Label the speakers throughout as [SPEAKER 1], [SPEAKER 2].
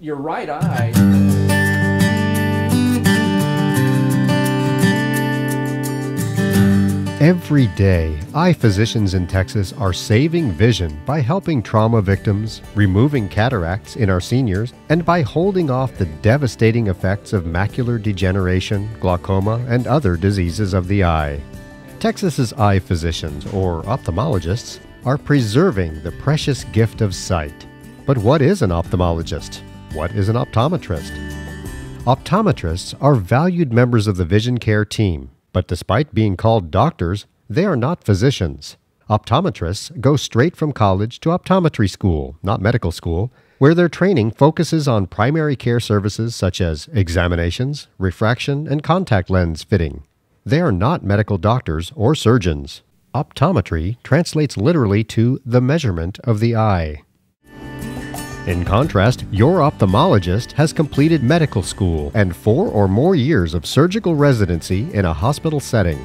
[SPEAKER 1] your right eye.
[SPEAKER 2] Every day, eye physicians in Texas are saving vision by helping trauma victims, removing cataracts in our seniors, and by holding off the devastating effects of macular degeneration, glaucoma, and other diseases of the eye. Texas's eye physicians, or ophthalmologists, are preserving the precious gift of sight. But what is an ophthalmologist? What is an optometrist? Optometrists are valued members of the vision care team. But despite being called doctors, they are not physicians. Optometrists go straight from college to optometry school, not medical school, where their training focuses on primary care services such as examinations, refraction, and contact lens fitting. They are not medical doctors or surgeons. Optometry translates literally to the measurement of the eye. In contrast, your ophthalmologist has completed medical school and 4 or more years of surgical residency in a hospital setting.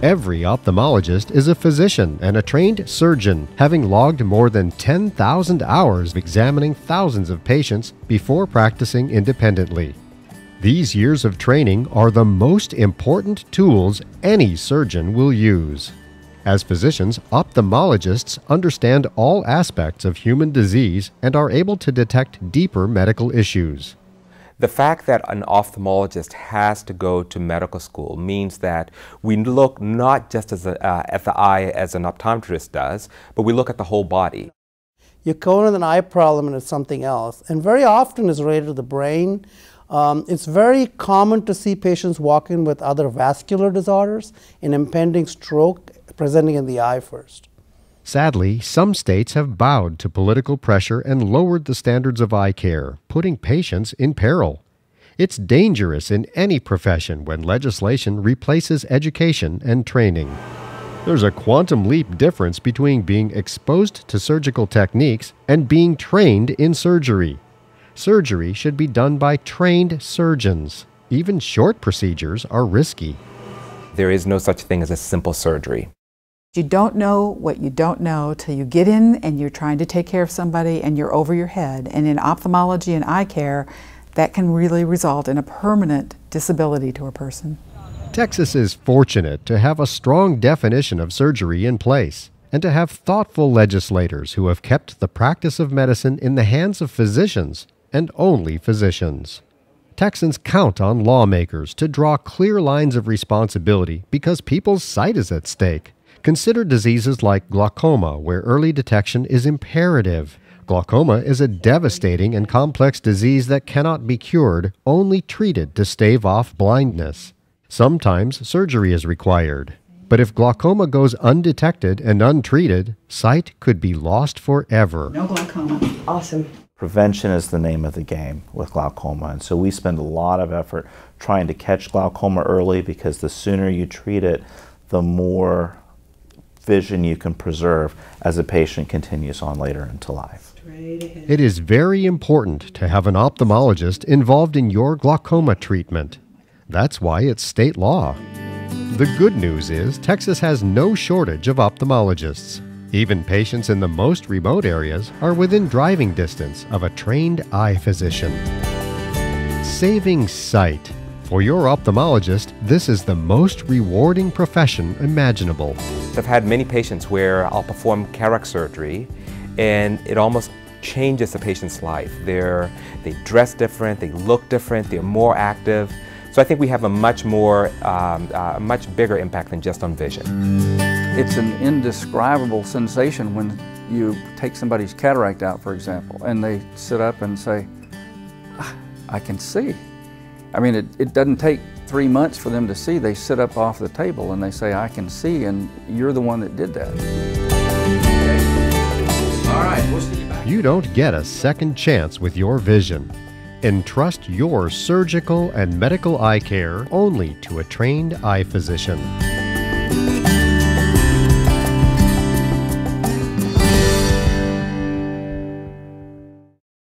[SPEAKER 2] Every ophthalmologist is a physician and a trained surgeon, having logged more than 10,000 hours examining thousands of patients before practicing independently. These years of training are the most important tools any surgeon will use. As physicians, ophthalmologists understand all aspects of human disease and are able to detect deeper medical issues.
[SPEAKER 3] The fact that an ophthalmologist has to go to medical school means that we look not just at the eye as an optometrist does, but we look at the whole body.
[SPEAKER 4] You go in with an eye problem and it's something else, and very often it's related to the brain. It's very common to see patients walk in with other vascular disorders, an impending stroke presenting in the eye first.
[SPEAKER 2] Sadly, some states have bowed to political pressure and lowered the standards of eye care, putting patients in peril. It's dangerous in any profession when legislation replaces education and training. There's a quantum leap difference between being exposed to surgical techniques and being trained in surgery. Surgery should be done by trained surgeons. Even short procedures are risky.
[SPEAKER 3] There is no such thing as a simple surgery.
[SPEAKER 5] You don't know what you don't know till you get in and you're trying to take care of somebody and you're over your head. And in ophthalmology and eye care, that can really result in a permanent disability to a person.
[SPEAKER 2] Texas is fortunate to have a strong definition of surgery in place and to have thoughtful legislators who have kept the practice of medicine in the hands of physicians and only physicians. Texans count on lawmakers to draw clear lines of responsibility because people's sight is at stake. Consider diseases like glaucoma, where early detection is imperative. Glaucoma is a devastating and complex disease that cannot be cured, only treated to stave off blindness. Sometimes surgery is required. But if glaucoma goes undetected and untreated, sight could be lost forever.
[SPEAKER 5] No glaucoma.
[SPEAKER 6] Awesome.
[SPEAKER 7] Prevention is the name of the game with glaucoma, and so we spend a lot of effort trying to catch glaucoma early, because the sooner you treat it, the more vision you can preserve as a patient continues on later into life.
[SPEAKER 2] It is very important to have an ophthalmologist involved in your glaucoma treatment. That's why it's state law. The good news is Texas has no shortage of ophthalmologists. Even patients in the most remote areas are within driving distance of a trained eye physician. Saving sight. For your ophthalmologist, this is the most rewarding profession imaginable.
[SPEAKER 3] I've had many patients where I'll perform cataract surgery and it almost changes the patient's life. They dress different, they look different, they're more active. So I think we have a much bigger impact than just on vision.
[SPEAKER 1] It's an indescribable sensation when you take somebody's cataract out, for example, and they sit up and say, I can see. I mean, it doesn't take 3 months for them to see. They sit up off the table and they say, I can see, and you're the one that did that.
[SPEAKER 3] All right, we'll see you back.
[SPEAKER 2] You don't get a second chance with your vision. Entrust your surgical and medical eye care only to a trained eye physician.